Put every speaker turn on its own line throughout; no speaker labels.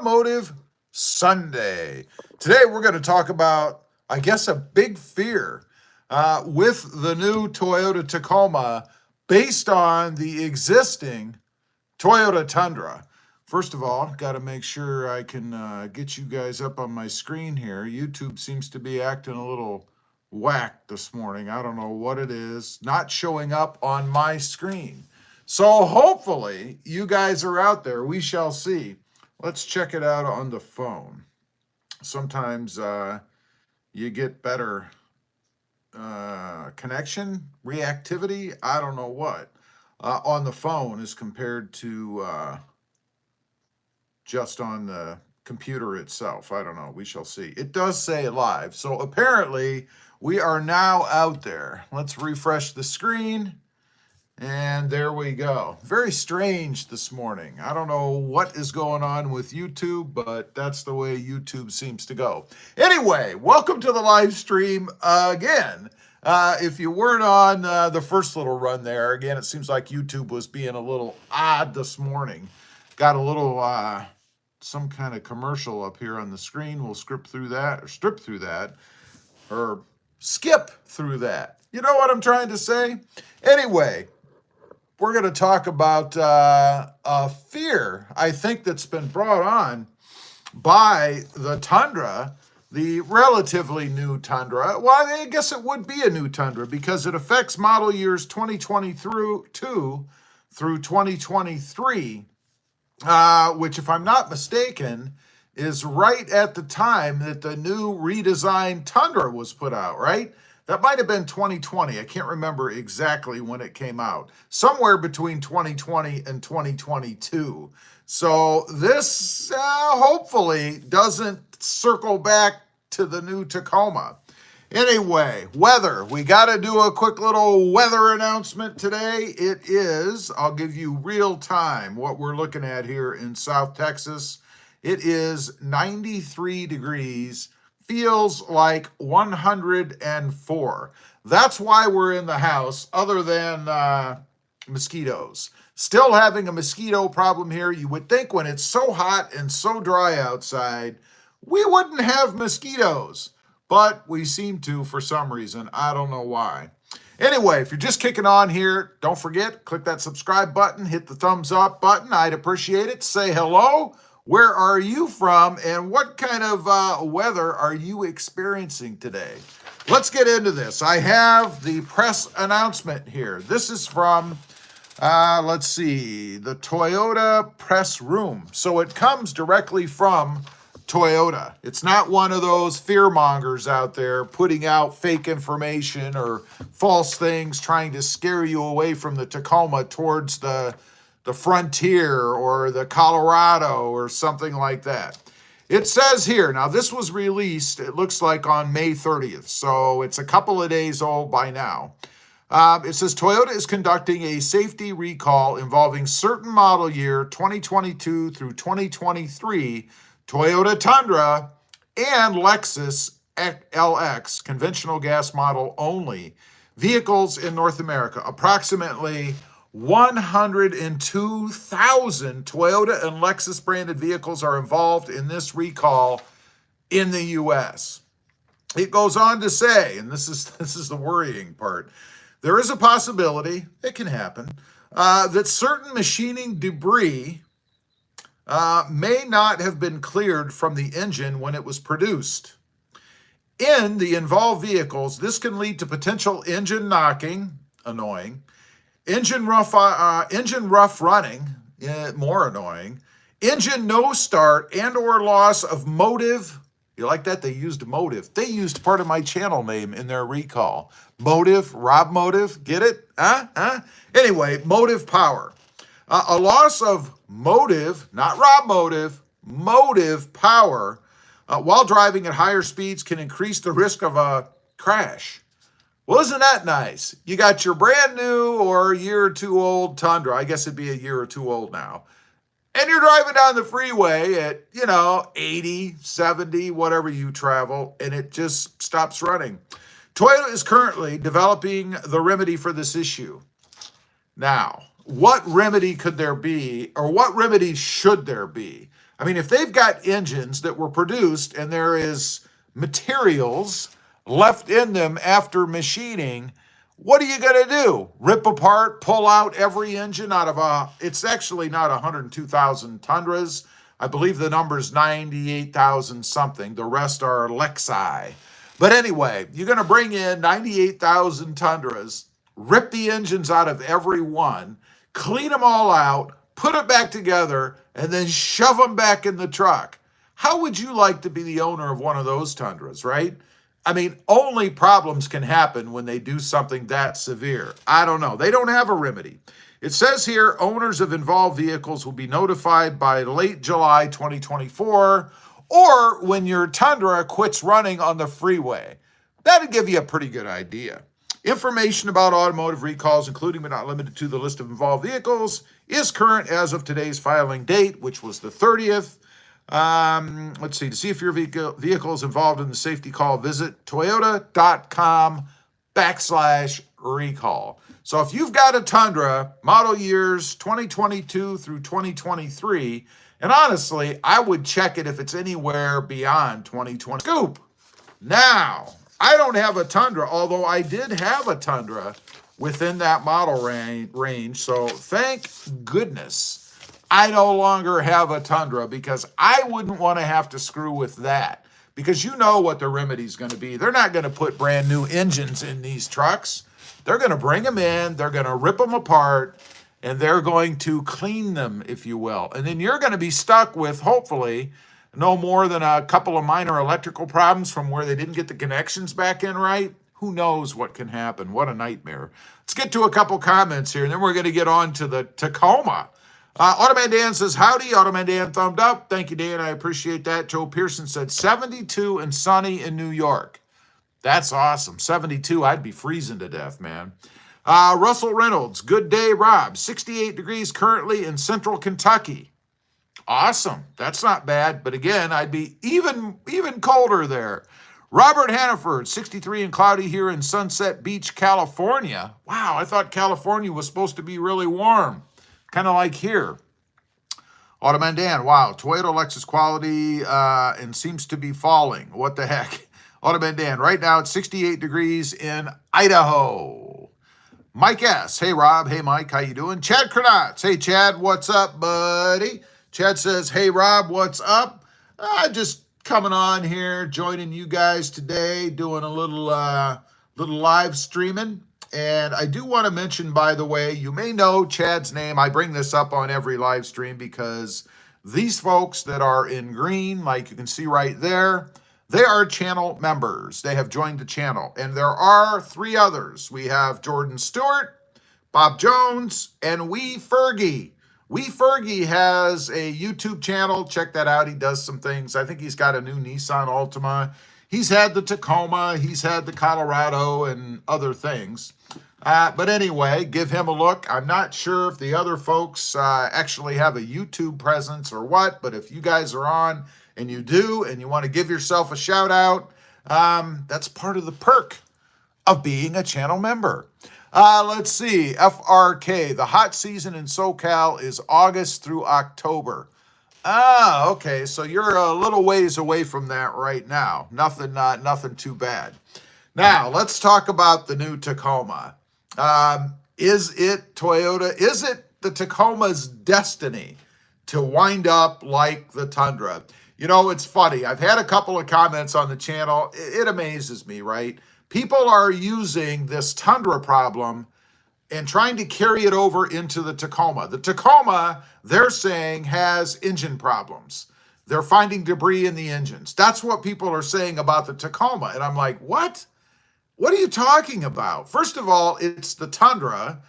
Automotive Sunday. Today we're going to talk about, I guess, a big fear with the new Toyota Tacoma based on the existing Toyota Tundra. First of all, got to make sure I can get you guys up on my screen here. YouTube seems to be acting a little whack this morning. I don't know what it is. Not showing up on my screen. So hopefully you guys are out there. We shall see. Let's check it out on the phone. Sometimes you get better connection, reactivity, I don't know what, on the phone as compared to just on the computer itself. I don't know. We shall see. It does say live. So apparently we are now out there. Let's refresh the screen. And there we go. Very strange this morning. I don't know what is going on with YouTube, but that's the way YouTube seems to go. Anyway, welcome to the live stream again. If you weren't on the first little run there, again, it seems like YouTube was being a little odd this morning. Got a little some kind of commercial up here on the screen. We'll strip through that, or skip through that. You know what I'm trying to say? Anyway, we're going to talk about a fear, I think, that's been brought on by the Tundra, the relatively new Tundra. Well, I guess it would be a new Tundra because it affects model years 2022 through 2023, which, if I'm not mistaken, is right at the time that the new redesigned Tundra was put out, right? That might have been 2020. I can't remember exactly when it came out. Somewhere between 2020 and 2022. So this hopefully doesn't circle back to the new Tacoma. Anyway, weather. We got to do a quick little weather announcement today. It is, I'll give you real time what we're looking at here in South Texas. It is 93 degrees. Feels like 104. That's why we're in the house, other than mosquitoes. Still having a mosquito problem here. You would think when it's so hot and so dry outside, we wouldn't have mosquitoes. But we seem to for some reason. I don't know why. Anyway, if you're just kicking on here, don't forget, click that subscribe button, hit the thumbs up button. I'd appreciate it. Say hello. Where are you from, and what kind of weather are you experiencing today? Let's get into this. I have the press announcement here. This is from, let's see, the Toyota press room. So it comes directly from Toyota. It's not one of those fear mongers out there putting out fake information or false things trying to scare you away from the Tacoma towards the Frontier or the Colorado or something like that. It says here, now this was released, it looks like on May 30th, so it's a couple of days old by now. It says Toyota is conducting a safety recall involving certain model year 2022 through 2023 Toyota Tundra and Lexus LX, conventional gas model only, vehicles in North America. Approximately 102,000 Toyota and Lexus branded vehicles are involved in this recall in the U.S. It goes on to say, and this is the worrying part, there is a possibility, it can happen, that certain machining debris may not have been cleared from the engine when it was produced. In the involved vehicles, this can lead to potential engine knocking, annoying, engine rough running, more annoying, engine no start and or loss of motive. You like that? They used motive. They used part of my channel name in their recall. Motive, RobMotive, get it? Anyway, motive power. A loss of motive, not RobMotive, motive power while driving at higher speeds can increase the risk of a crash. Well, isn't that nice? You got your brand new or a year or two old Tundra. I guess it'd be a year or two old now. And you're driving down the freeway at, 80, 70, whatever you travel, and it just stops running. Toyota is currently developing the remedy for this issue. Now, what remedy could there be, or what remedy should there be? I mean, if they've got engines that were produced and there is materials left in them after machining, what are you going to do? Rip apart, pull out every engine out of it's actually not 102,000 Tundras. I believe the number is 98,000 something. The rest are Lexi. But anyway, you're going to bring in 98,000 Tundras, rip the engines out of every one, clean them all out, put it back together, and then shove them back in the truck. How would you like to be the owner of one of those Tundras, right? I mean, only problems can happen when they do something that severe. I don't know. They don't have a remedy. It says here, owners of involved vehicles will be notified by late July 2024, or when your Tundra quits running on the freeway. That'd give you a pretty good idea. Information about automotive recalls, including but not limited to the list of involved vehicles, is current as of today's filing date, which was the 30th. Let's see. To see if your vehicle is involved in the safety call, visit toyota.com/recall. So if you've got a Tundra, model years 2022 through 2023, and honestly, I would check it if it's anywhere beyond 2020. Scoop. Now, I don't have a Tundra, although I did have a Tundra within that model range. So thank goodness I no longer have a Tundra, because I wouldn't want to have to screw with that. Because you know what the remedy is going to be. They're not going to put brand new engines in these trucks. They're going to bring them in, they're going to rip them apart, and they're going to clean them, if you will. And then you're going to be stuck with, hopefully, no more than a couple of minor electrical problems from where they didn't get the connections back in right. Who knows what can happen? What a nightmare. Let's get to a couple comments here, and then we're going to get on to the Tacoma. Automan Dan says, howdy. Automan Dan thumbed up. Thank you, Dan. I appreciate that. Joe Pearson said, 72 and sunny in New York. That's awesome. 72, I'd be freezing to death, man. Russell Reynolds, good day, Rob. 68 degrees currently in central Kentucky. Awesome. That's not bad. But again, I'd be even colder there. Robert Hannaford, 63 and cloudy here in Sunset Beach, California. Wow, I thought California was supposed to be really warm. Kind of like here. Automan Dan, wow, Toyota Lexus quality and seems to be falling. What the heck? Automan Dan, right now it's 68 degrees in Idaho. Mike S. Hey, Rob. Hey, Mike. How you doing? Chad Kranatz. Hey, Chad. What's up, buddy? Chad says, hey, Rob. What's up? Just coming on here, joining you guys today, doing a little live streaming. And I do want to mention, by the way, you may know Chad's name. I bring this up on every live stream because these folks that are in green, like you can see right there, they are channel members. They have joined the channel. And there are three others. We have Jordan Stewart, Bob Jones, and Wee Fergie. Wee Fergie has a YouTube channel. Check that out. He does some things. I think he's got a new Nissan Altima. He's had the Tacoma. He's had the Colorado and other things. But anyway, give him a look. I'm not sure if the other folks actually have a YouTube presence or what, but if you guys are on and you do, and you want to give yourself a shout out, that's part of the perk of being a channel member. Let's see, FRK, the hot season in SoCal is August through October. Okay, so you're a little ways away from that right now. Nothing too bad. Now, let's talk about the new Tacoma. Is it the Tacoma's destiny to wind up like the Tundra? You know, it's funny. I've had a couple of comments on the channel. It amazes me, right? People are using this Tundra problem and trying to carry it over into the Tacoma. The Tacoma, they're saying, has engine problems. They're finding debris in the engines. That's what people are saying about the Tacoma. And I'm like, what? What are you talking about? First of all, it's the Tundra.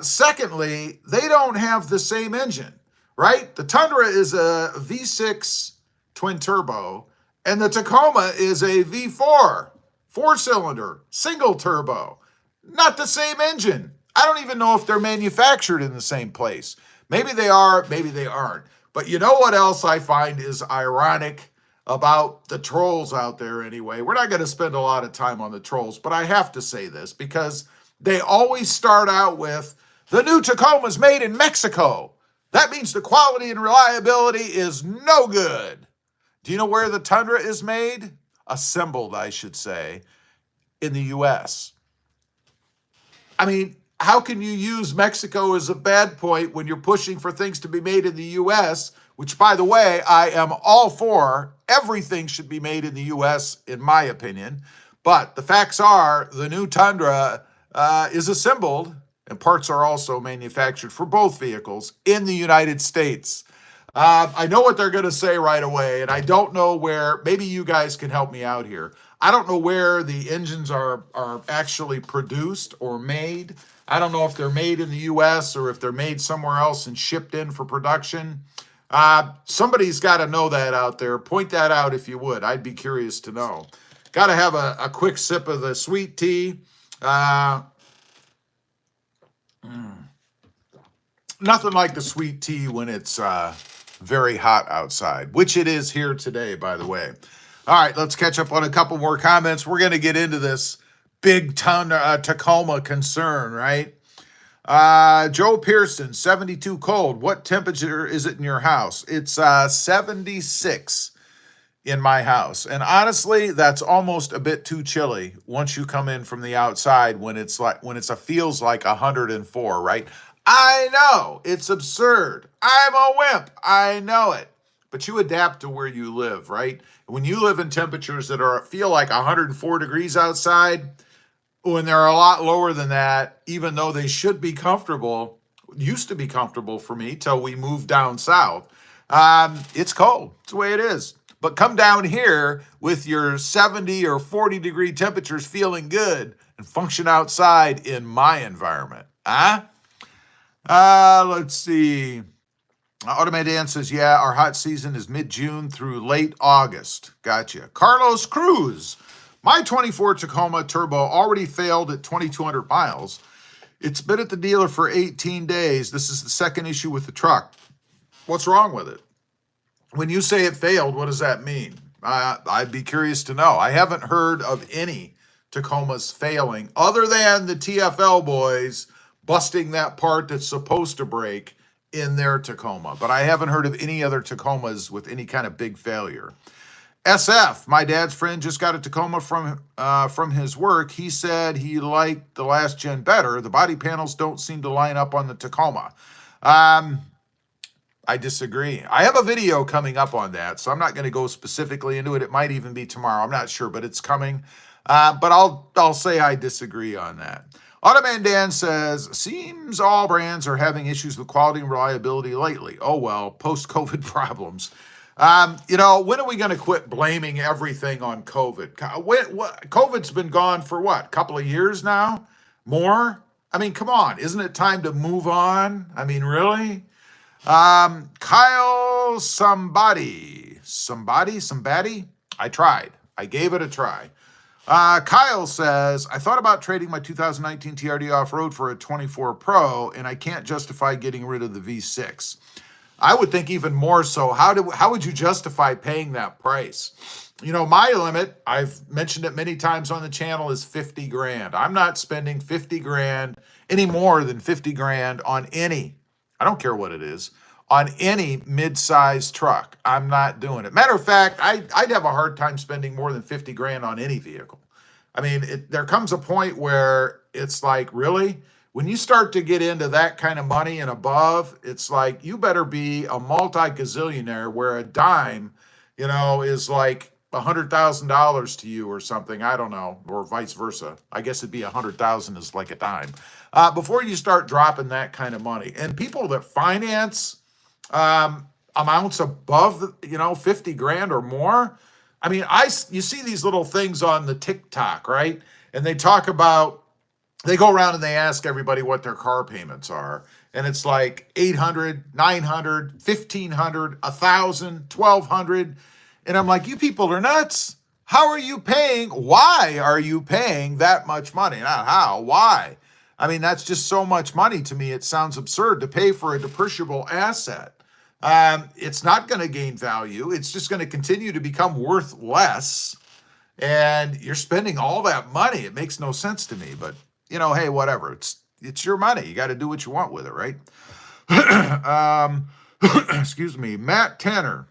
Secondly, they don't have the same engine, right? The Tundra is a V6 twin turbo, and the Tacoma is a V4 four-cylinder single turbo. Not the same engine. I don't even know if they're manufactured in the same place. Maybe they are, maybe they aren't. But you know what else I find is ironic about the trolls out there anyway? We're not going to spend a lot of time on the trolls, but I have to say this because they always start out with, the new Tacoma's made in Mexico. That means the quality and reliability is no good. Do you know where the Tundra is made? Assembled, I should say, in the U.S. I mean, how can you use Mexico as a bad point when you're pushing for things to be made in the U.S., which, by the way, I am all for. Everything should be made in the U.S., in my opinion. But the facts are the new Tundra is assembled, and parts are also manufactured for both vehicles in the United States. I know what they're going to say right away, and I don't know where. Maybe you guys can help me out here. I don't know where the engines are actually produced or made. I don't know if they're made in the U.S. or if they're made somewhere else and shipped in for production. Somebody's got to know that out there. Point that out if you would. I'd be curious to know. Got to have a quick sip of the sweet tea. Nothing like the sweet tea when it's very hot outside, which it is here today, by the way. All right, let's catch up on a couple more comments. We're going to get into this big Tacoma concern, right? Joe Pearson, 72 cold. What temperature is it in your house? It's 76 in my house. And honestly, that's almost a bit too chilly once you come in from the outside when it feels like 104, right? I know, it's absurd. I'm a wimp. I know it. But you adapt to where you live, right? When you live in temperatures that feel like 104 degrees outside, when they're a lot lower than that, even though they should be comfortable, used to be comfortable for me till we moved down south, it's cold. It's the way it is. But come down here with your 70 or 40 degree temperatures feeling good and function outside in my environment. Let's see. Automated Dan says, yeah, our hot season is mid-June through late August. Gotcha. Carlos Cruz. My 24 Tacoma Turbo already failed at 2,200 miles. It's been at the dealer for 18 days. This is the second issue with the truck. What's wrong with it? When you say it failed, what does that mean? I'd be curious to know. I haven't heard of any Tacomas failing other than the TFL boys busting that part that's supposed to break in their Tacoma. But I haven't heard of any other Tacomas with any kind of big failure. SF, my dad's friend just got a Tacoma from his work. He said he liked the last gen better. The body panels don't seem to line up on the Tacoma. I disagree. I have a video coming up on that, so I'm not going to go specifically into it. It might even be tomorrow. I'm not sure, but it's coming. But I'll say I disagree on that. Automan Dan says, seems all brands are having issues with quality and reliability lately. Oh, well, post-COVID problems. When are we going to quit blaming everything on COVID? COVID's been gone for what, a couple of years now? More? I mean, come on. Isn't it time to move on? I mean, really? Kyle somebody? I tried. I gave it a try. Kyle says, I thought about trading my 2019 TRD off-road for a 24 Pro, and I can't justify getting rid of the V6. I would think even more so. How would you justify paying that price? You know, my limit, I've mentioned it many times on the channel, is 50 grand. I'm not spending 50 grand, any more than 50 grand on any, I don't care what it is, on any mid-sized truck. I'm not doing it. Matter of fact, I'd have a hard time spending more than 50 grand on any vehicle. I mean, there comes a point where it's like, really? When you start to get into that kind of money and above, it's like, you better be a multi-gazillionaire where a dime, is like $100,000 to you or something. I don't know, or vice versa. I guess it'd be 100,000 is like a dime. Before you start dropping that kind of money. And people that finance amounts above, 50 grand or more. I mean, you see these little things on the TikTok, right? And they talk about, they go around and they ask everybody what their car payments are. And it's like 800, 900, 1,500, 1,000, 1,200. And I'm like, you people are nuts. How are you paying? Why are you paying that much money? Not how, why? I mean, that's just so much money to me. It sounds absurd to pay for a depreciable asset. It's not going to gain value. It's just going to continue to become worth less. And you're spending all that money. It makes no sense to me. But, hey, whatever. It's your money. You got to do what you want with it, right? Excuse me, Matt Tanner.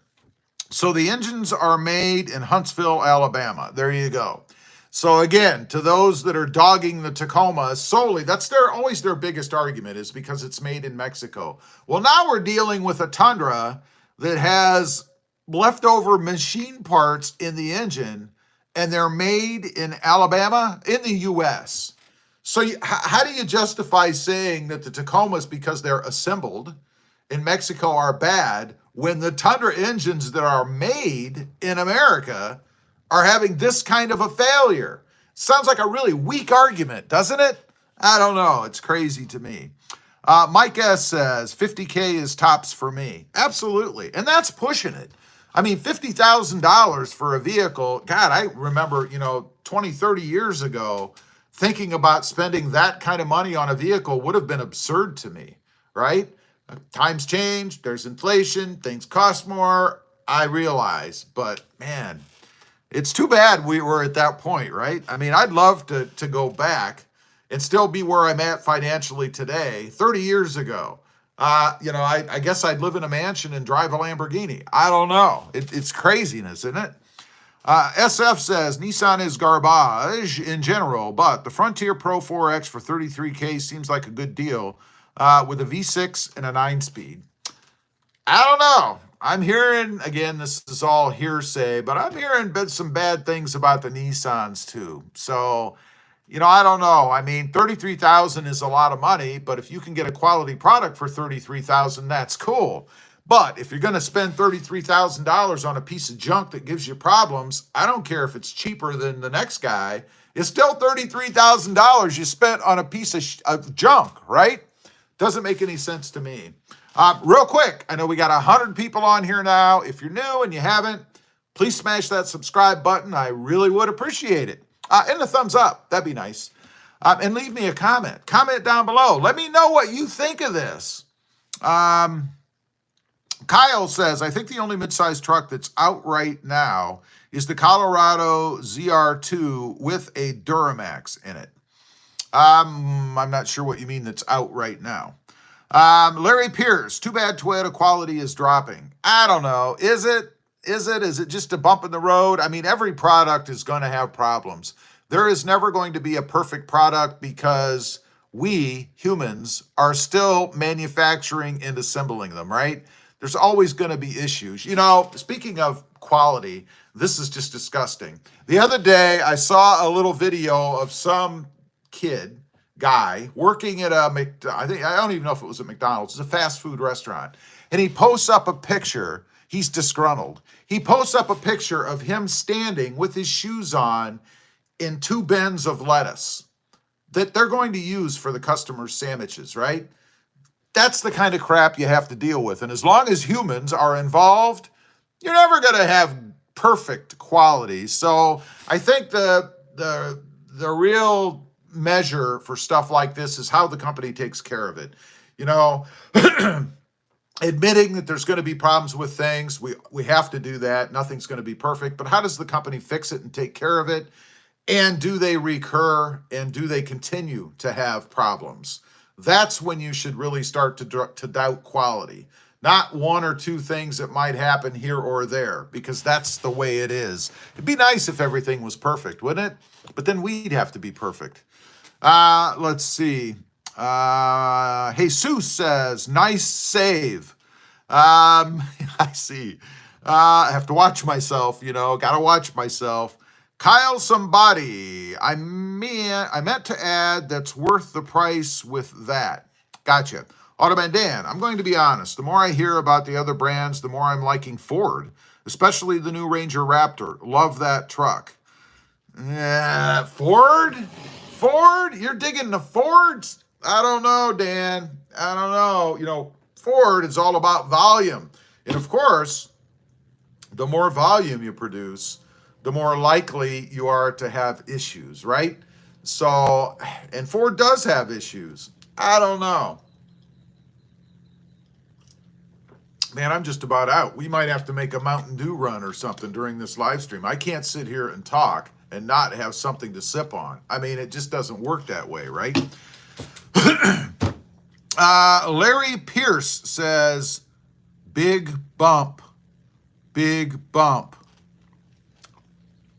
So the engines are made in Huntsville, Alabama. There you go. So again, to those that are dogging the Tacoma solely, that's always their biggest argument, is because it's made in Mexico. Well, now we're dealing with a Tundra that has leftover machine parts in the engine, and they're made in Alabama, in the U.S. So how do you justify saying that the Tacomas, because they're assembled in Mexico, are bad, when the Tundra engines that are made in America are having this kind of a failure? Sounds like a really weak argument, doesn't it? I don't know. It's crazy to me. Mike S. says, 50K is tops for me. Absolutely. And that's pushing it. I mean, $50,000 for a vehicle. God, I remember, 20, 30 years ago, thinking about spending that kind of money on a vehicle would have been absurd to me, right? Times change, there's inflation, things cost more, I realize, but man, it's too bad we were at that point, right? I mean, I'd love to go back and still be where I'm at financially today, 30 years ago. I guess I'd live in a mansion and drive a Lamborghini. I don't know. It's craziness, isn't it? SF says, Nissan is garbage in general, but the Frontier Pro 4X for $33K seems like a good deal. With a V6 and a 9-speed. I don't know. I'm hearing, again, this is all hearsay, but I'm hearing some bad things about the Nissans too. So, I don't know. I mean, $33,000 is a lot of money, but if you can get a quality product for $33,000, that's cool. But if you're going to spend $33,000 on a piece of junk that gives you problems, I don't care if it's cheaper than the next guy. It's still $33,000 you spent on a piece of junk, right? Doesn't make any sense to me. Real quick, I know we got 100 people on here now. If you're new and you haven't, please smash that subscribe button. I really would appreciate it. And a thumbs up. That'd be nice. And leave me a comment. Comment down below. Let me know what you think of this. Kyle says, I think the only midsize truck that's out right now is the Colorado ZR2 with a Duramax in it. I'm not sure what you mean that's out right now. Larry Pierce, too bad Toyota quality is dropping. I don't know. Is it just a bump in the road? I mean, every product is going to have problems. There is never going to be a perfect product because we humans are still manufacturing and assembling them, right? There's always going to be issues. Speaking of quality, this is just disgusting. The other day, I saw a little video of some guy working at I don't even know if it was a McDonald's. It's a fast food restaurant. And he posts up a picture. He's disgruntled. He posts up a picture of him standing with his shoes on in 2 bins of lettuce that they're going to use for the customers' sandwiches, right? That's the kind of crap you have to deal with. And as long as humans are involved, you're never going to have perfect quality. So I think the real measure for stuff like this is how the company takes care of it. Admitting that there's going to be problems with things, we have to do that. Nothing's going to be perfect, but how does the company fix it and take care of it? And do they recur, and do they continue to have problems? That's when you should really start to doubt quality. Not 1 or 2 things that might happen here or there, because that's the way it is. It'd be nice if everything was perfect, wouldn't it? But then we'd have to be perfect. Let's see. Jesus says, nice save. I see. I have to watch myself, gotta watch myself. Kyle somebody, I meant to add that's worth the price with that. Gotcha. Automan Dan, I'm going to be honest. The more I hear about the other brands, the more I'm liking Ford, especially the new Ranger Raptor. Love that truck. Ford? You're digging the Fords? I don't know, Dan. I don't know. Ford is all about volume. And of course, the more volume you produce, the more likely you are to have issues, right? So, and Ford does have issues. I don't know. Man, I'm just about out. We might have to make a Mountain Dew run or something during this live stream. I can't sit here and talk and not have something to sip on. I mean, it just doesn't work that way, right? Larry Pierce says, big bump, big bump.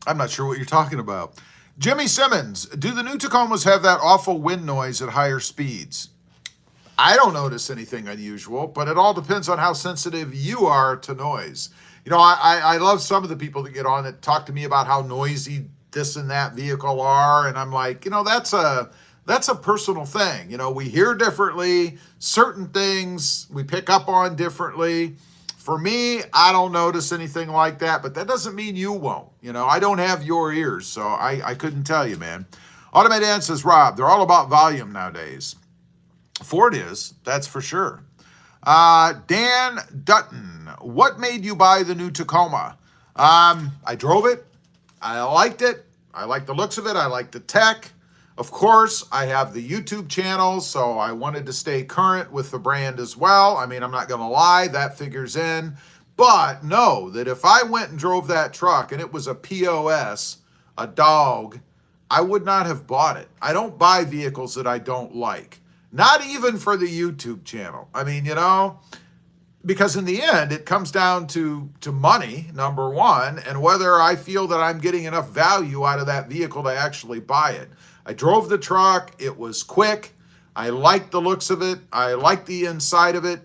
I'm not sure what you're talking about. Jimmy Simmons, do the new Tacomas have that awful wind noise at higher speeds? I don't notice anything unusual, but it all depends on how sensitive you are to noise. You know, I love some of the people that get on that talk to me about how noisy this and that vehicle are, and I'm like, you know, that's a personal thing. You know, we hear differently, certain things we pick up on differently. For me, I don't notice anything like that, but that doesn't mean you won't. You know, I don't have your ears, so I couldn't tell you, man. Automated Dan says, Rob, they're all about volume nowadays. Ford is, that's for sure. Dan Dutton, what made you buy the new Tacoma? I drove it. I liked it. I like the looks of it. I like the tech. Of course, I have the YouTube channel, so I wanted to stay current with the brand as well. I mean, I'm not going to lie, that figures in. But know that if I went and drove that truck and it was a POS, a dog, I would not have bought it. I don't buy vehicles that I don't like. Not even for the YouTube channel. I mean, you know, because in the end, it comes down to money, number one, and whether I feel that I'm getting enough value out of that vehicle to actually buy it. I drove the truck. It was quick. I liked the looks of it. I liked the inside of it.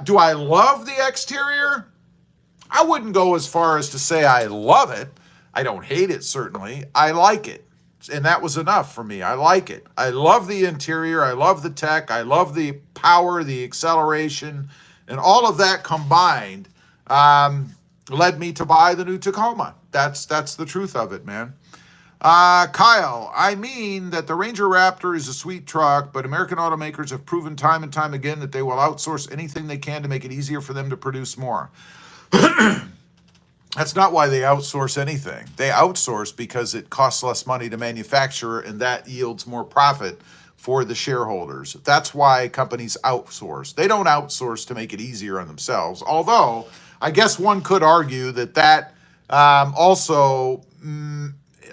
Do I love the exterior? I wouldn't go as far as to say I love it. I don't hate it, certainly. I like it. And that was enough for me. I like it. I love the interior. I love the tech. I love the power, the acceleration, and all of that combined led me to buy the new Tacoma. That's the truth of it, man. Kyle, I mean that the Ranger Raptor is a sweet truck, but American automakers have proven time and time again that they will outsource anything they can to make it easier for them to produce more. That's not why they outsource anything. They outsource because it costs less money to manufacture, and that yields more profit for the shareholders. That's why companies outsource. They don't outsource to make it easier on themselves, although I guess one could argue that also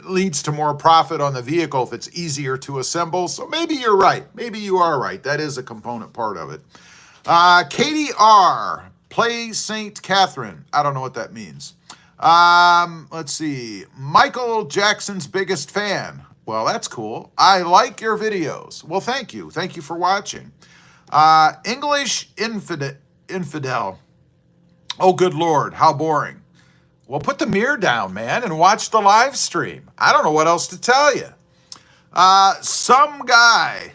leads to more profit on the vehicle if it's easier to assemble. So maybe you're right. Maybe you are right. That is a component part of it. Katie R. Play St. Catherine. I don't know what that means. Let's see. Michael Jackson's biggest fan. Well, that's cool. I like your videos. Well, thank you. Thank you for watching. English infidel. Oh, good Lord. How boring. Well, put the mirror down, man, and watch the live stream. I don't know what else to tell you. Some guy.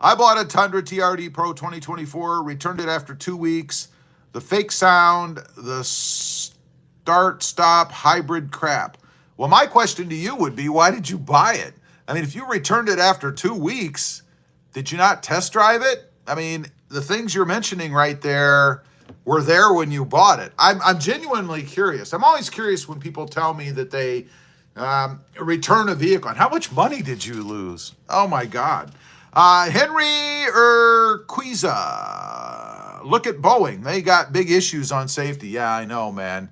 I bought a Tundra TRD Pro 2024, returned it after 2 weeks. The fake sound, the start-stop hybrid crap. Well, my question to you would be, why did you buy it? I mean, if you returned it after 2 weeks, did you not test drive it? I mean, the things you're mentioning right there were there when you bought it. I'm genuinely curious. I'm always curious when people tell me that they return a vehicle. And how much money did you lose? Oh, my God. Henry Urquiza. Look at Boeing. They got big issues on safety. Yeah, I know, man.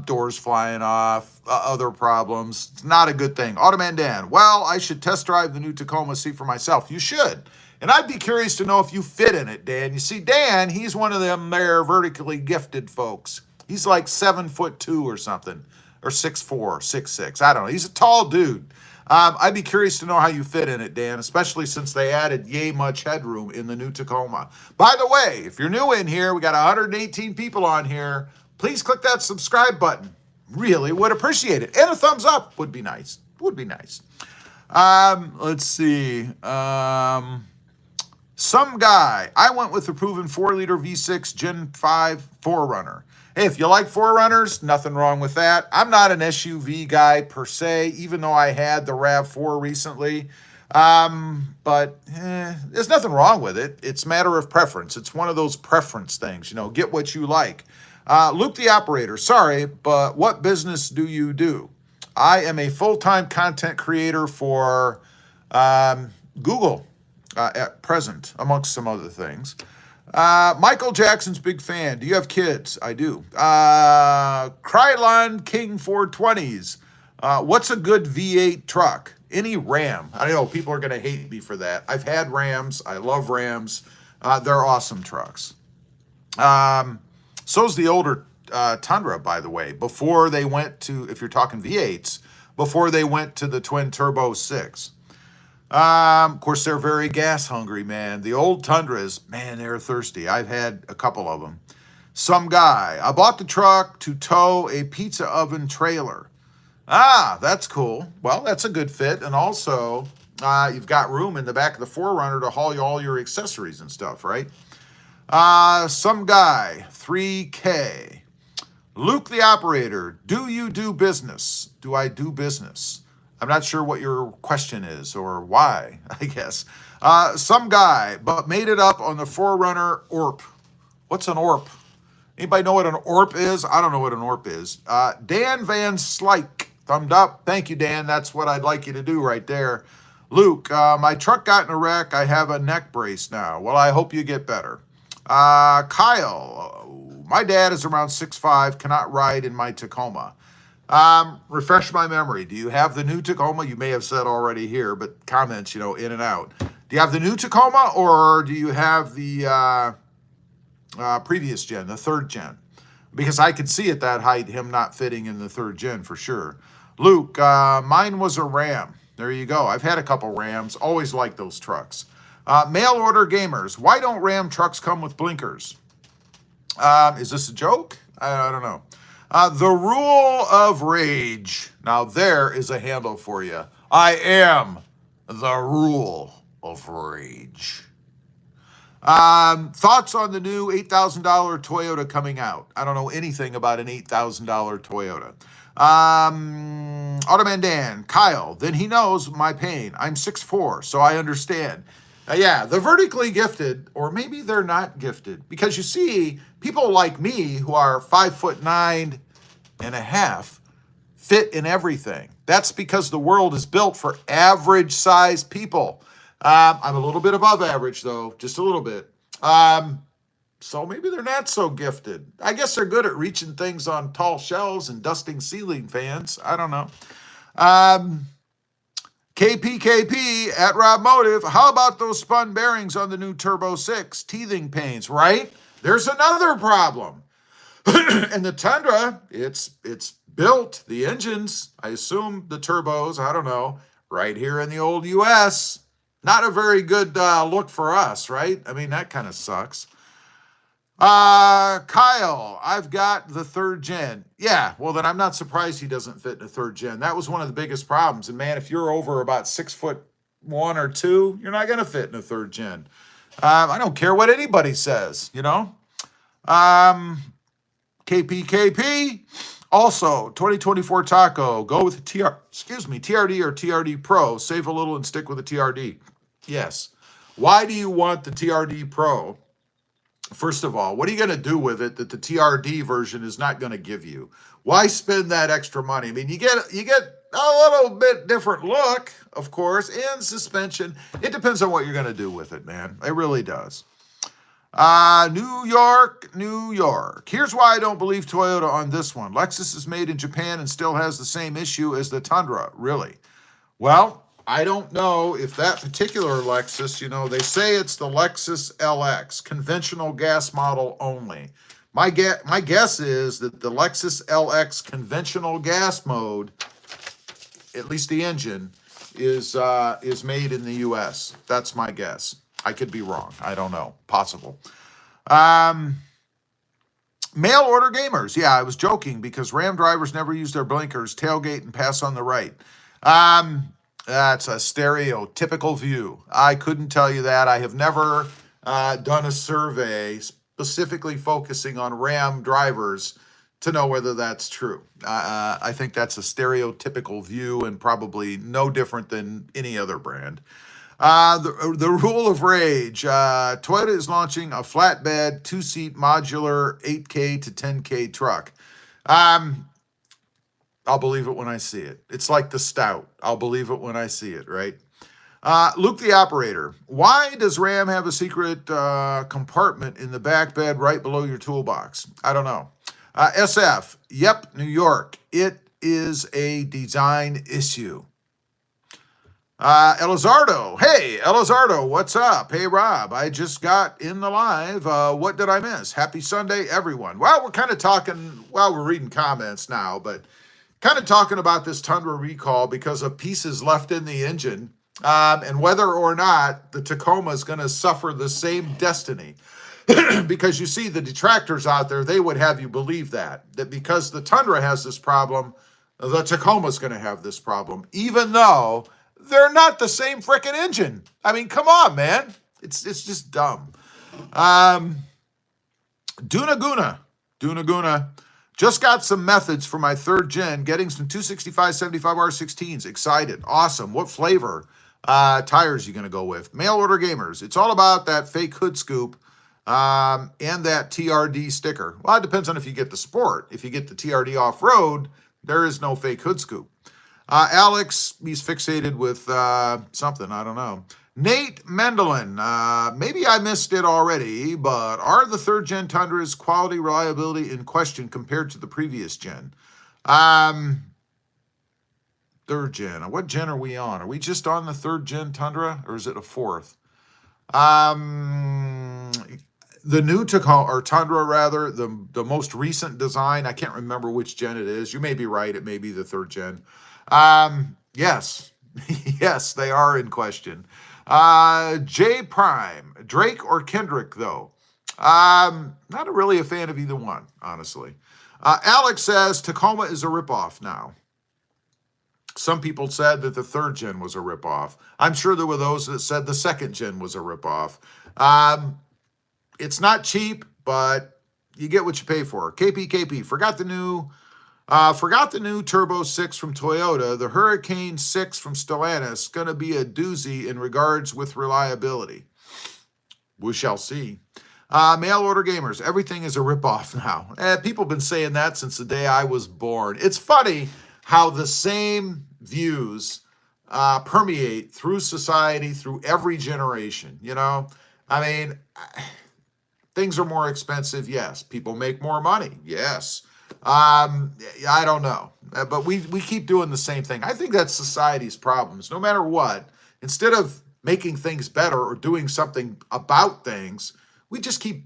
Doors flying off, other problems. It's not a good thing. Automan Dan. Well, I should test drive the new Tacoma, see for myself. You should. And I'd be curious to know if you fit in it, Dan. You see, Dan, he's one of them there vertically gifted folks. He's like 7'2" or something, or 6'4", 6'6". I don't know. He's a tall dude. I'd be curious to know how you fit in it, Dan, especially since they added yay much headroom in the new Tacoma. By the way, if you're new in here, we got 118 people on here. Please click that subscribe button. Really would appreciate it. And a thumbs up would be nice. Let's see. Some guy. I went with the proven 4-liter V6 Gen 5 4Runner. Hey, if you like 4Runners, nothing wrong with that. I'm not an SUV guy per se, even though I had the RAV4 recently. But there's nothing wrong with it. It's a matter of preference. It's one of those preference things, you know, get what you like. Luke the operator, sorry, but what business do you do? I am a full-time content creator for Google at present, amongst some other things. Michael Jackson's big fan. Do you have kids? I do. Krylon King 420s. What's a good V8 truck? any Ram. I know people are going to hate me for that. I've had Rams. I love Rams. They're awesome trucks. So's the older Tundra, by the way, before they went to, if you're talking V8s, before they went to the twin turbo 6. Of course, they're very gas hungry, man. The old Tundras, man, they're thirsty. I've had a couple of them. Some guy, I bought the truck to tow a pizza oven trailer. Ah, that's cool. Well, that's a good fit. And also, you've got room in the back of the 4Runner to haul all your accessories and stuff, right? Some guy, 3K. Luke the operator, do you do business? Do I do business? I'm not sure what your question is or why, I guess. Some guy, but made it up on the 4Runner ORP. What's an ORP? Anybody know what an ORP is? I don't know what an ORP is. Dan Van Slyke, thumbed up. Thank you, Dan. That's what I'd like you to do right there. Luke, my truck got in a wreck. I have a neck brace now. Well, I hope you get better. Kyle, my dad is around 6'5", cannot ride in my Tacoma. Refresh my memory. Do you have the new Tacoma? You may have said already here, but comments, in and out. Do you have the new Tacoma or do you have the previous gen, the third gen? Because I could see at that height him not fitting in the third gen for sure. Luke, mine was a Ram. There you go. I've had a couple Rams. Always like those trucks. Mail order gamers, why don't Ram trucks come with blinkers? Is this a joke? I don't know. The rule of rage. Now there is a handle for you. I am the rule of rage. Thoughts on the new $8,000 Toyota coming out? I don't know anything about an $8,000 Toyota. Automan Dan, Kyle, then he knows my pain. I'm 6'4", so I understand. Yeah, the vertically gifted, or maybe they're not gifted, because you see, people like me who are 5'9.5" fit in everything. That's because the world is built for average size people. I'm a little bit above average, though, just a little bit. So maybe they're not so gifted. I guess they're good at reaching things on tall shelves and dusting ceiling fans. I don't know. KPKP at RobMotive. How about those spun bearings on the new Turbo 6? Teething pains, right? There's another problem. And the Tundra, it's built, the engines, I assume the turbos, I don't know, right here in the old US. Not a very good look for us, right? I mean, that kind of sucks. Kyle, I've got the third gen. Yeah, well, then I'm not surprised he doesn't fit in a third gen. That was one of the biggest problems. And man, if you're over about 6'1" or 2, you're not going to fit in a third gen. I don't care what anybody says, KPKP. Also, 2024 Taco, go with the TRD or TRD Pro. Save a little and stick with the TRD. Yes. Why do you want the TRD Pro? First of all, what are you going to do with it that the TRD version is not going to give you? Why spend that extra money? I mean, you get a little bit different look, of course, and suspension. It depends on what you're going to do with it, man. It really does. New York. Here's why I don't believe Toyota on this one. Lexus is made in Japan and still has the same issue as the Tundra. Really? Well, I don't know if that particular Lexus, they say it's the Lexus LX, conventional gas model only. My guess is that the Lexus LX conventional gas mode, at least the engine, is made in the US. That's my guess. I could be wrong. I don't know. Possible. Mail order gamers. Yeah, I was joking because Ram drivers never use their blinkers, tailgate, and pass on the right. That's a stereotypical view. I couldn't tell you that. I have never done a survey specifically focusing on Ram drivers to know whether that's true. I think that's a stereotypical view and probably no different than any other brand. The rule of rage. Toyota is launching a flatbed, 2-seat modular 8K to 10K truck. I'll believe it when I see it. It's like the Stout. I'll believe it when I see it, right? Luke the operator. Why does Ram have a secret compartment in the back bed right below your toolbox? I don't know. SF. Yep, New York. It is a design issue. Elizardo. Hey, Elizardo, what's up? Hey, Rob, I just got in the live. What did I miss? Happy Sunday, everyone. Well, we're kind of talking, well, we're reading comments now, but kind of talking about this Tundra recall because of pieces left in the engine, and whether or not the Tacoma is going to suffer the same destiny. Because you see the detractors out there, they would have you believe that because the Tundra has this problem, the Tacoma is going to have this problem, even though they're not the same frickin' engine. I mean, come on, man. It's just dumb. Dunaguna. Just got some methods for my third gen, getting some 265 75R16s. Excited. Awesome. What flavor tires you going to go with? Mail order gamers. It's all about that fake hood scoop and that TRD sticker. Well, it depends on if you get the Sport. If you get the TRD off-road, there is no fake hood scoop. Alex, he's fixated with something, I don't know. Nate Mendelin, maybe I missed it already, but are the third gen Tundra's quality reliability in question compared to the previous gen? Third gen, what gen are we on? Are we just on the third gen Tundra, or is it a fourth? The new Tacoma, or Tundra rather, the most recent design, I can't remember which gen it is. You may be right, it may be the third gen. Yes, yes, they are in question. J Prime, Drake or Kendrick, though. Not really a fan of either one, honestly. Alex says Tacoma is a ripoff now. Some people said that the third gen was a ripoff. I'm sure there were those that said the second gen was a ripoff. It's not cheap, but you get what you pay for. KP, forgot the new Turbo 6 from Toyota. The Hurricane 6 from Stellantis, going to be a doozy in regards with reliability. We shall see. Mail order gamers, everything is a ripoff now. People have been saying that since the day I was born. It's funny how the same views permeate through society, through every generation, you know? I mean, things are more expensive, yes. People make more money, yes. I don't know, but we keep doing the same thing. I think that's society's problems. No matter what, instead of making things better or doing something about things, we just keep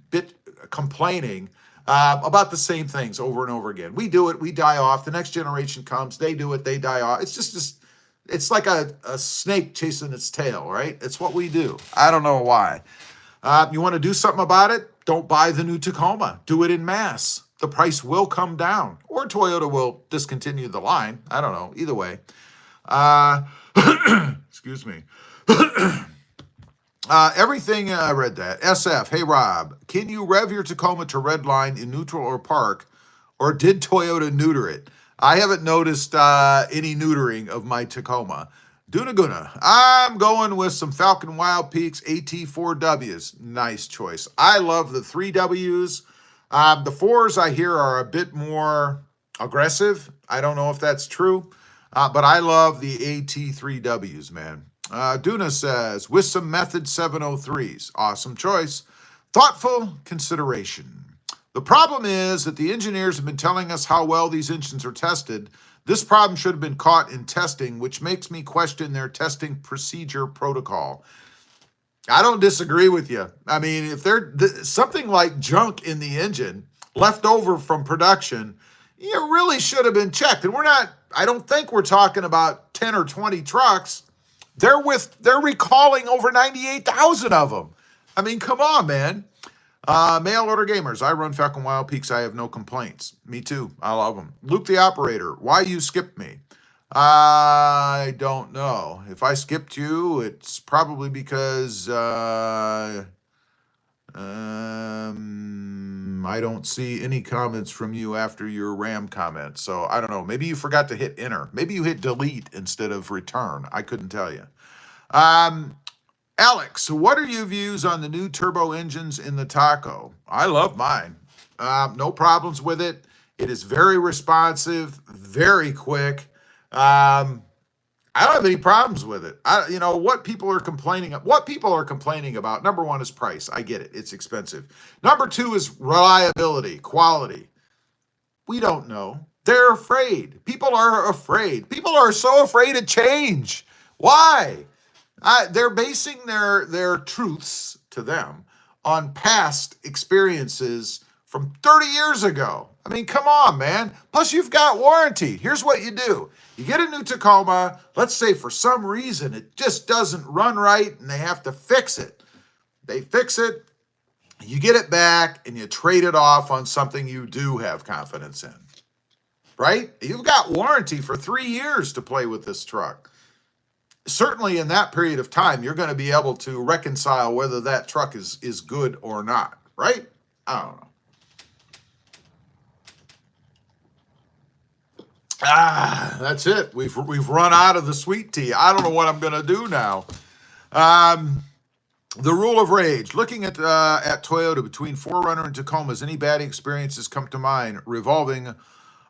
complaining about the same things over and over again. We do it, we die off. The next generation comes, they do it, they die off. It's just it's like a snake chasing its tail, right? It's what we do. I don't know why. You want to do something about it? Don't buy the new Tacoma. Do it in mass. The price will come down, or Toyota will discontinue the line. I don't know. Either way. Excuse me. Everything, I read that. SF, hey Rob, can you rev your Tacoma to red line in neutral or park, or did Toyota neuter it? I haven't noticed any neutering of my Tacoma. Dunaguna, I'm going with some Falcon Wild Peaks AT4Ws. Nice choice. I love the 3Ws. The 4s I hear are a bit more aggressive. I don't know if that's true, but I love the AT3Ws, man. Duna says, with some Method 703s. Awesome choice. Thoughtful consideration. The problem is that the engineers have been telling us how well these engines are tested. This problem should have been caught in testing, which makes me question their testing procedure protocol. I don't disagree with you. I mean, if there's something like junk in the engine left over from production, you really should have been checked. And I don't think we're talking about 10 or 20 trucks. They're recalling over 98,000 of them. I mean, come on, man. Mail order gamers, I run Falcon Wild Peaks. I have no complaints. Me too. I love them. Luke the operator, why you skipped me? I don't know. If I skipped you, it's probably because I don't see any comments from you after your RAM comment. So I don't know. Maybe you forgot to hit enter. Maybe you hit delete instead of return. I couldn't tell you. Alex, what are your views on the new turbo engines in the Taco? I love mine. No problems with it. It is very responsive, very quick. I don't have any problems with it. What people are complaining about, number one is price. I get it. It's expensive. Number two is reliability, quality. We don't know. They're afraid. People are afraid. People are so afraid of change. Why? They're basing their truths to them on past experiences from 30 years ago. I mean, come on, man. Plus, you've got warranty. Here's what you do. You get a new Tacoma. Let's say for some reason it just doesn't run right and they have to fix it. They fix it. You get it back and you trade it off on something you do have confidence in, right? You've got warranty for 3 years to play with this truck. Certainly in that period of time, you're going to be able to reconcile whether that truck is good or not, right? I don't know. That's it. We've run out of the sweet tea. I don't know what I'm going to do now. The rule of rage. Looking at Toyota between 4Runner and Tacomas, any bad experiences come to mind revolving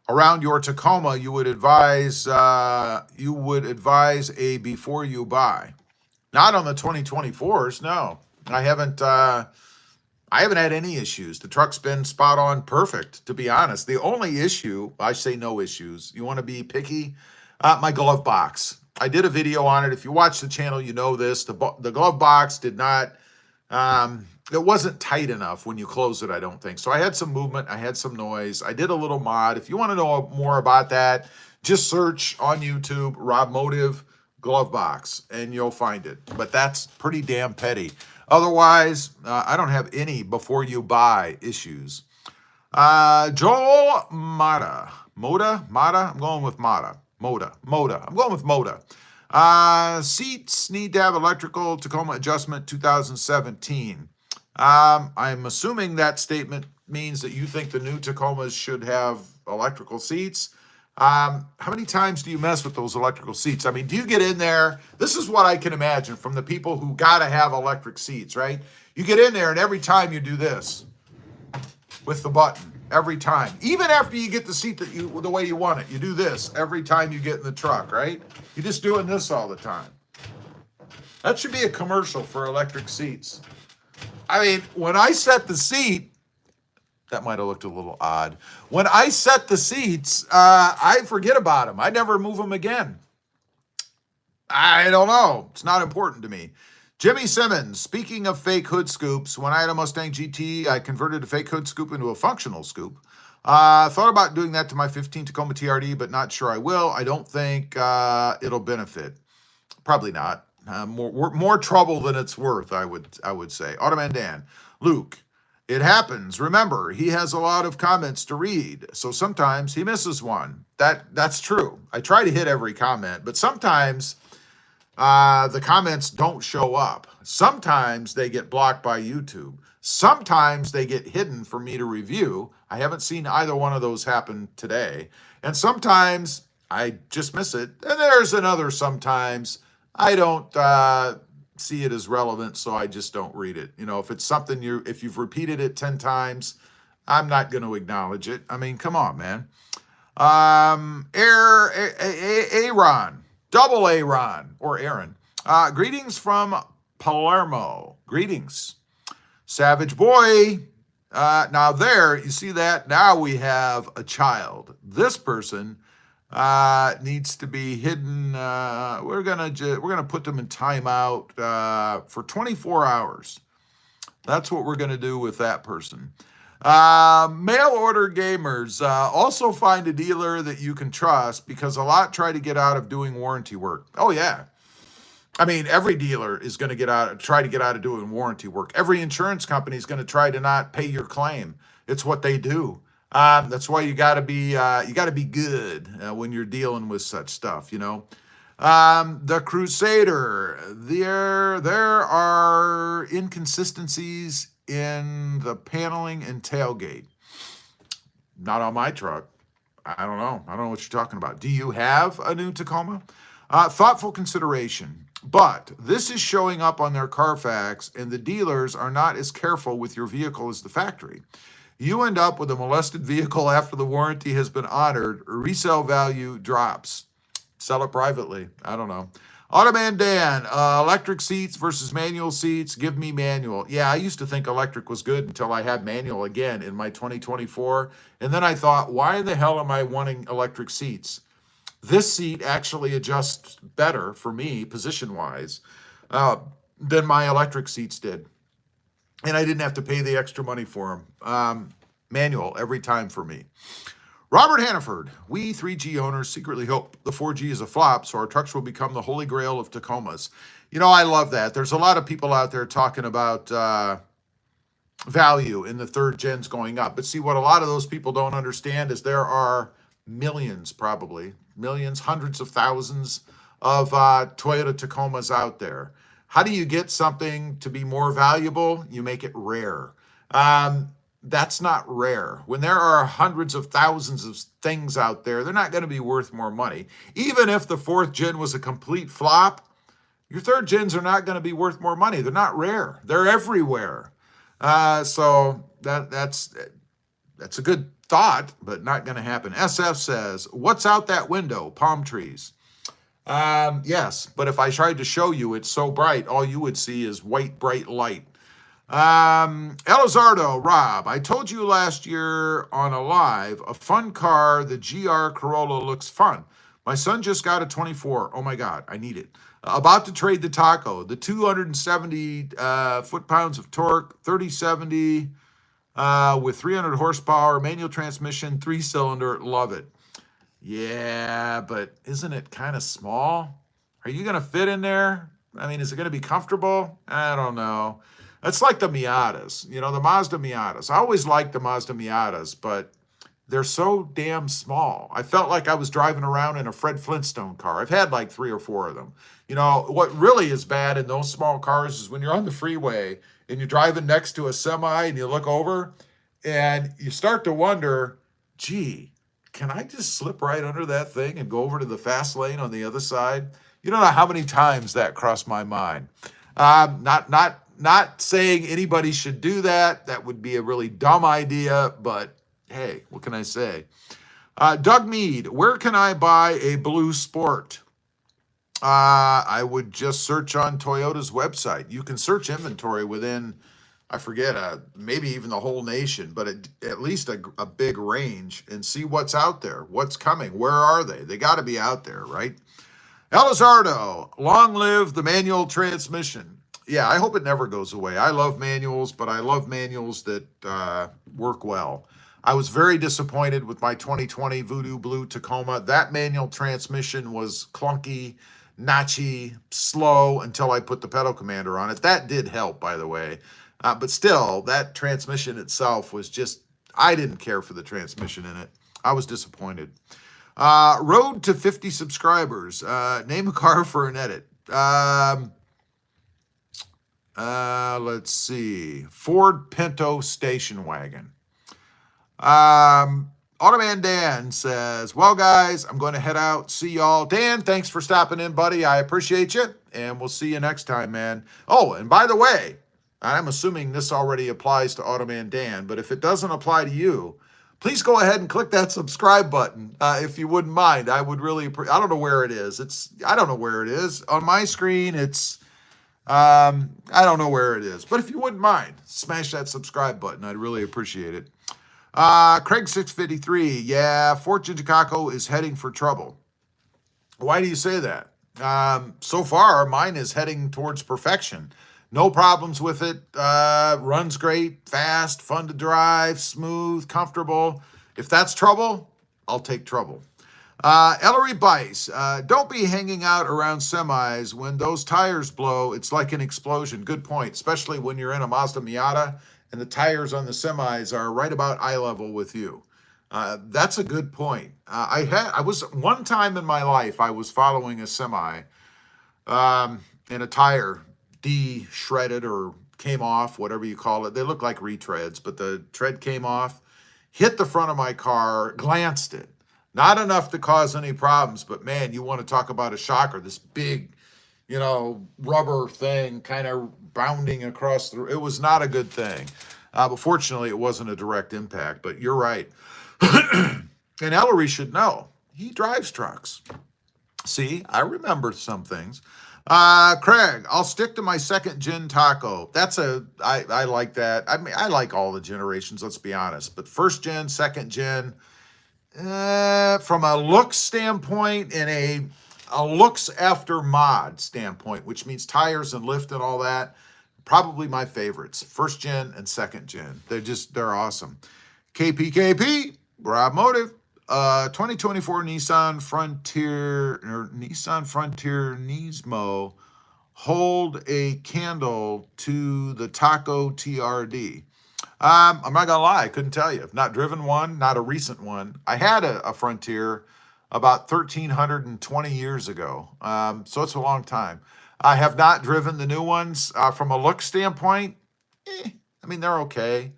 around your Tacoma? You would advise a before you buy. Not on the 2024s. No, I haven't. I haven't had any issues. The truck's been spot on perfect, to be honest. The only issue, I say no issues. You want to be picky? My glove box. I did a video on it. If you watch the channel, you know this. The glove box did not, it wasn't tight enough when you close it, I don't think. So I had some movement. I had some noise. I did a little mod. If you want to know more about that, just search on YouTube, RobMotive glove box, and you'll find it. But that's pretty damn petty. Otherwise, I don't have any before you buy issues. Joel Mata. I'm going with Mata. I'm going with Moda. Seats need to have electrical Tacoma adjustment 2017. I'm assuming that statement means that you think the new Tacomas should have electrical seats. How many times do you mess with those electrical seats? I mean, do you get in there? This is what I can imagine from the people who got to have electric seats, right? You get in there and every time you do this with the button, every time, even after you get the seat the way you want it, you do this every time you get in the truck, right? You're just doing this all the time. That should be a commercial for electric seats. I mean, when I set the seat, that might have looked a little odd. When I set the seats, I forget about them. I never move them again. I don't know. It's not important to me. Jimmy Simmons, speaking of fake hood scoops, when I had a Mustang GT, I converted a fake hood scoop into a functional scoop. Thought about doing that to my 15 Tacoma TRD, but not sure I will. I don't think it'll benefit. Probably not. More trouble than it's worth, I would say. Automan Dan. Luke. It happens. Remember, he has a lot of comments to read, so sometimes he misses one. That's true. I try to hit every comment, but sometimes the comments don't show up. Sometimes they get blocked by YouTube. Sometimes they get hidden for me to review. I haven't seen either one of those happen today. And sometimes I just miss it. And there's another sometimes I don't see it as relevant, so I just don't read it. You know, if it's something if you've repeated it 10 times, I'm not going to acknowledge it. I mean, come on, man. Aaron, double Aaron, or Aaron. Greetings from Palermo. Greetings. Savage Boy. Now there, you see that? Now we have a child. This person needs to be hidden. We're gonna put them in timeout for 24 hours. That's what we're gonna do with that person. Mail order gamers, also find a dealer that you can trust, because a lot try to get out of doing warranty work. Oh yeah, I mean, every dealer is going to try to get out of doing warranty work. Every insurance company is going to try to not pay your claim. It's what they do. That's why you got to be good when you're dealing with such stuff, you know. The Crusader, there are inconsistencies in the paneling and tailgate. Not on my truck. I don't know what you're talking about. Do you have a new Tacoma? Thoughtful consideration, but this is showing up on their Carfax, and the dealers are not as careful with your vehicle as the factory. You end up with a molested vehicle after the warranty has been honored. Resale value drops. Sell it privately. I don't know. Automan Dan, electric seats versus manual seats. Give me manual. Yeah, I used to think electric was good until I had manual again in my 2024. And then I thought, why the hell am I wanting electric seats? This seat actually adjusts better for me, position-wise, uh, than my electric seats did. And I didn't have to pay the extra money for them. Manual every time for me. Robert Hannaford, we 3G owners secretly hope the 4G is a flop so our trucks will become the holy grail of Tacomas. You know, I love that. There's a lot of people out there talking about value in the third gens going up. But see, what a lot of those people don't understand is there are millions, probably, millions, hundreds of thousands of Toyota Tacomas out there. How do you get something to be more valuable? You make it rare. That's not rare. When there are hundreds of thousands of things out there, they're not going to be worth more money. Even if the fourth gen was a complete flop, your third gens are not going to be worth more money. They're not rare. They're everywhere. So that's a good thought, but not going to happen. SF says, what's out that window? Palm trees. Yes, but if I tried to show you, it's so bright, all you would see is white, bright light. Elizardo, Rob, I told you last year on a live, a fun car, the GR Corolla looks fun. My son just got a 24. Oh my God, I need it. About to trade the Taco, the 270 foot-pounds of torque, 3070 with 300 horsepower, manual transmission, 3-cylinder, love it. Yeah, but isn't it kind of small? Are you going to fit in there? I mean, is it going to be comfortable? I don't know. It's like the Miatas, you know, the Mazda Miatas. I always liked the Mazda Miatas, but they're so damn small. I felt like I was driving around in a Fred Flintstone car. I've had like 3 or 4 of them. You know, what really is bad in those small cars is when you're on the freeway and you're driving next to a semi and you look over and you start to wonder, gee, can I just slip right under that thing and go over to the fast lane on the other side? You don't know how many times that crossed my mind. Not saying anybody should do that. That would be a really dumb idea, but hey, what can I say? Doug Mead, where can I buy a blue Sport? I would just search on Toyota's website. You can search inventory within, I forget, maybe even the whole nation, but at least a big range and see what's out there, what's coming, where are they? They got to be out there, right? Elizardo, long live the manual transmission. Yeah, I hope it never goes away. I love manuals, but I love manuals that work well. I was very disappointed with my 2020 Voodoo Blue Tacoma. That manual transmission was clunky, notchy, slow until I put the pedal commander on it. That did help, by the way. But still, that transmission itself was just, I didn't care for the transmission in it. I was disappointed. Road to 50 subscribers. Name a car for an edit. Let's see. Ford Pinto station wagon. Automan Dan says, well, guys, I'm going to head out. See y'all. Dan, thanks for stopping in, buddy. I appreciate you, and we'll see you next time, man. Oh, and by the way, I'm assuming this already applies to Automan Dan, but if it doesn't apply to you, please go ahead and click that subscribe button if you wouldn't mind. I would really I don't know where it is. I don't know where it is. On my screen, it's I don't know where it is. But if you wouldn't mind, smash that subscribe button. I'd really appreciate it. Craig 653, yeah, Fortune Takako is heading for trouble. Why do you say that? So far, mine is heading towards perfection. No problems with it. Runs great, fast, fun to drive, smooth, comfortable. If that's trouble, I'll take trouble. Ellery Bice, don't be hanging out around semis. When those tires blow, it's like an explosion. Good point, especially when you're in a Mazda Miata and the tires on the semis are right about eye level with you. That's a good point. I was one time in my life, I was following a semi and a tire de-shredded or came off, whatever you call it. They look like retreads, but the tread came off, hit the front of my car, glanced it. Not enough to cause any problems, but man, you want to talk about a shocker. This big, rubber thing kind of bounding across the, it was not a good thing. But fortunately, it wasn't a direct impact, but you're right. And Ellery should know. He drives trucks. See, I remember some things. Craig, I'll stick to my second gen Taco. I like that. I mean, I like all the generations, let's be honest. But first gen, second gen, from a look standpoint and a looks after mod standpoint, which means tires and lift and all that, probably my favorites, first gen and second gen. They're awesome. KPKP, RobMotive, 2024 Nissan Frontier Nismo, hold a candle to the Taco TRD. I'm not gonna lie, I couldn't tell you. I've not driven one, not a recent one. I had a Frontier about 1,320 years ago, so it's a long time. I have not driven the new ones. From a look standpoint, I mean, they're okay.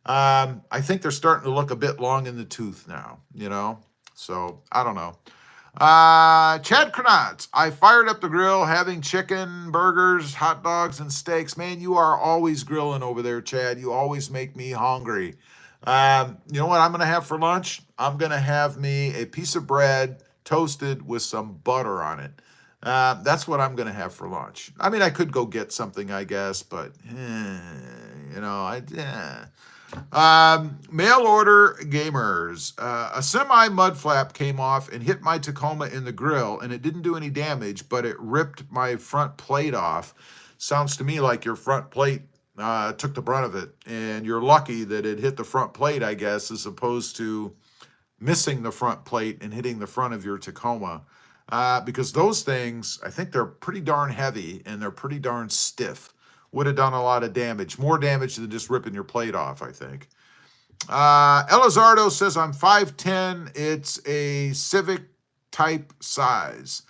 I think they're starting to look a bit long in the tooth now, you know? So, I don't know. Chad Kranatz, I fired up the grill having chicken, burgers, hot dogs, and steaks. Man, you are always grilling over there, Chad. You always make me hungry. You know what I'm going to have for lunch? I'm going to have me a piece of bread toasted with some butter on it. That's what I'm going to have for lunch. I mean, I could go get something, I guess, but, you know, mail order gamers. A semi mud flap came off and hit my Tacoma in the grill, and it didn't do any damage, but it ripped my front plate off. Sounds to me like your front plate took the brunt of it, and you're lucky that it hit the front plate, I guess, as opposed to missing the front plate and hitting the front of your Tacoma. Because those things, I think they're pretty darn heavy and they're pretty darn stiff. Would have done a lot of damage, more damage than just ripping your plate off, I think. Elizardo says, I'm 5'10". It's a Civic type size.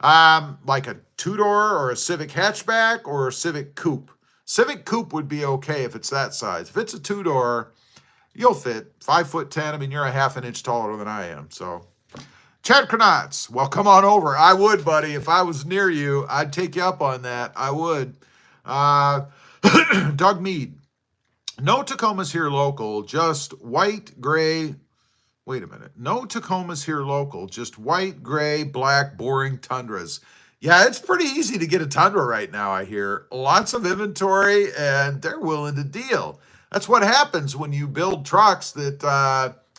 Like a two-door or a Civic hatchback or a Civic coupe. Civic coupe would be okay if it's that size. If it's a two-door, you'll fit. 5'10". I mean, you're a half an inch taller than I am, so. Chad Kranatz, well, come on over. I would, buddy. If I was near you, I'd take you up on that. I would. Doug Mead, no Tacomas here local, just white, gray. Wait a minute. No Tacomas here local, just white, gray, black, boring Tundras. Yeah, it's pretty easy to get a Tundra right now, I hear. Lots of inventory, and they're willing to deal. That's what happens when you build trucks that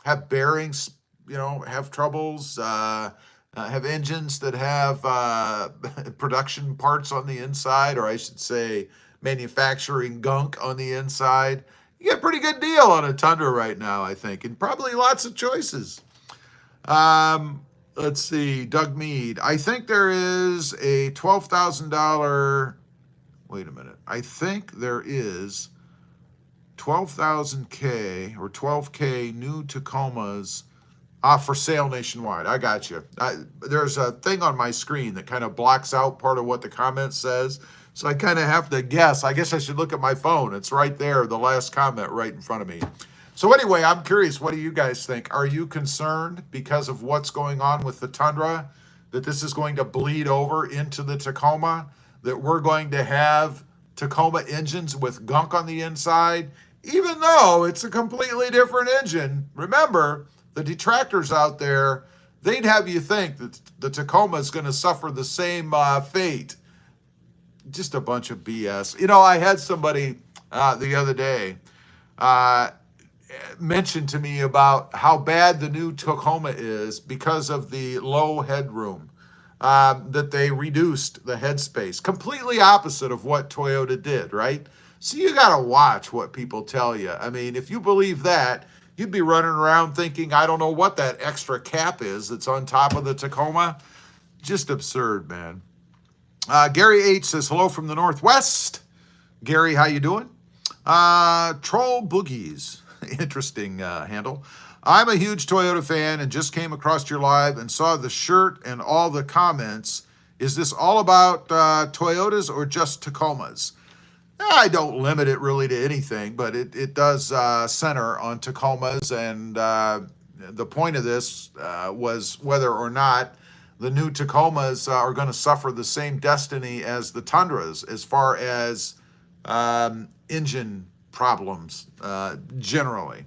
have bearings, you know, have troubles, have engines that have production parts on the inside, or I should say manufacturing gunk on the inside. You get a pretty good deal on a Tundra right now, I think, and probably lots of choices. Let's see, Doug Mead. I think there is a $12,000, wait a minute. I think there is 12,000K or 12K new Tacomas for sale nationwide. I got you. There's a thing on my screen that kind of blocks out part of what the comment says. So I kind of have to guess. I guess I should look at my phone. It's right there, the last comment right in front of me. So anyway, I'm curious, what do you guys think? Are you concerned because of what's going on with the Tundra, that this is going to bleed over into the Tacoma, that we're going to have Tacoma engines with gunk on the inside, even though it's a completely different engine? Remember, the detractors out there, they'd have you think that the Tacoma is going to suffer the same fate. Just a bunch of BS. You know, I had somebody the other day mention to me about how bad the new Tacoma is because of the low headroom, that they reduced the headspace. Completely opposite of what Toyota did, right? So you got to watch what people tell you. I mean, if you believe that, you'd be running around thinking, I don't know what that extra cap is that's on top of the Tacoma. Just absurd, man. Gary H. says, hello from the Northwest. Gary, how you doing? Troll Boogies. Interesting handle. I'm a huge Toyota fan and just came across your live and saw the shirt and all the comments. Is this all about Toyotas or just Tacomas? I don't limit it really to anything, but it does center on Tacomas, and the point of this was whether or not the new Tacomas are going to suffer the same destiny as the Tundras as far as engine problems generally.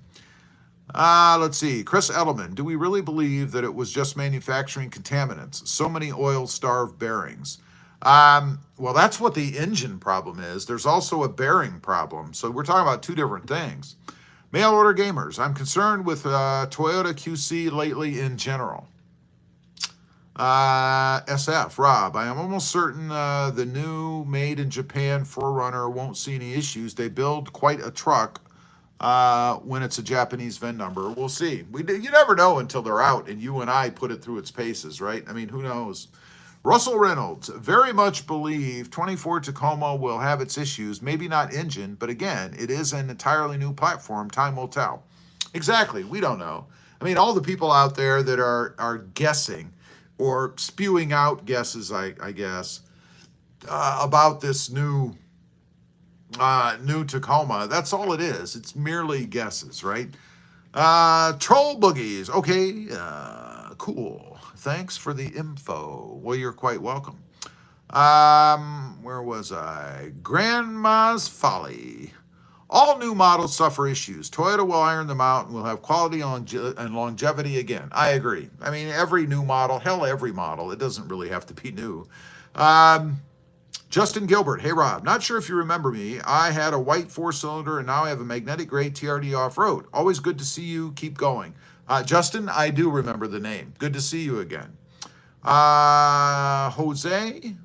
Let's see. Chris Edelman, do we really believe that it was just manufacturing contaminants? So many oil-starved bearings. Well, that's what the engine problem is. There's also a bearing problem. So we're talking about two different things. Mail order gamers, I'm concerned with Toyota QC lately in general. SF, Rob, I am almost certain the new made in Japan 4Runner won't see any issues. They build quite a truck when it's a Japanese VIN number. We'll see. You never know until they're out and you and I put it through its paces, right? I mean, who knows? Russell Reynolds, very much believe 24 Tacoma will have its issues, maybe not engine, but again, it is an entirely new platform. Time will tell. Exactly. We don't know. I mean, all the people out there that are guessing or spewing out guesses, I guess, about this new Tacoma, that's all it is. It's merely guesses, right? Troll Boogies. Okay, cool. Thanks for the info. Well, you're quite welcome. Where was I? Grandma's Folly. All new models suffer issues. Toyota will iron them out and will have quality and longevity again. I agree. I mean, every new model, hell, every model. It doesn't really have to be new. Justin Gilbert. Hey, Rob. Not sure if you remember me. I had a white 4-cylinder and now I have a magnetic gray TRD off-road. Always good to see you. Keep going. Justin, I do remember the name. Good to see you again. Jose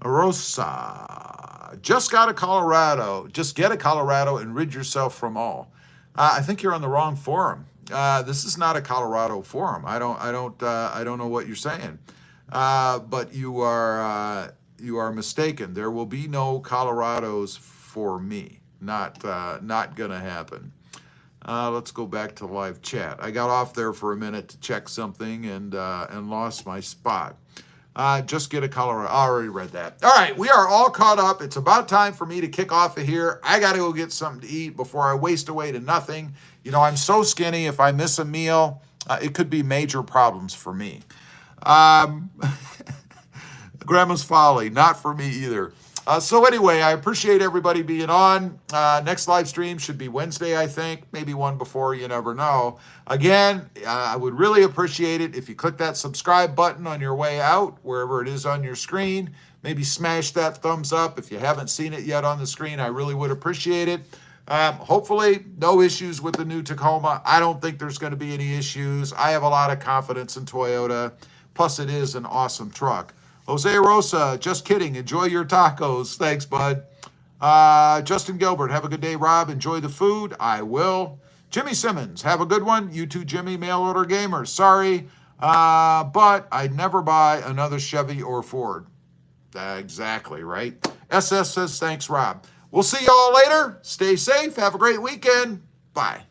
Rosa. Just get a Colorado and rid yourself from all. I think you're on the wrong forum. This is not a Colorado forum. I don't know what you're saying. But you are mistaken. There will be no Colorados for me. Not gonna happen. Let's go back to live chat. I got off there for a minute to check something and lost my spot. Just get a Colorado. I already read that. All right, we are all caught up. It's about time for me to kick off of here. I got to go get something to eat before I waste away to nothing. You know, I'm so skinny. If I miss a meal, it could be major problems for me. Grandma's Folly, not for me either. So anyway, I appreciate everybody being on. Next live stream should be Wednesday, I think. Maybe one before, you never know. Again, I would really appreciate it if you click that subscribe button on your way out, wherever it is on your screen. Maybe smash that thumbs up if you haven't seen it yet on the screen. I really would appreciate it. Hopefully, no issues with the new Tacoma. I don't think there's going to be any issues. I have a lot of confidence in Toyota. Plus, it is an awesome truck. Jose Rosa, just kidding. Enjoy your tacos. Thanks, bud. Justin Gilbert, have a good day, Rob. Enjoy the food. I will. Jimmy Simmons, have a good one. You too, Jimmy, mail order gamer. Sorry, but I'd never buy another Chevy or Ford. Exactly, right? SS says, thanks, Rob. We'll see y'all later. Stay safe. Have a great weekend. Bye.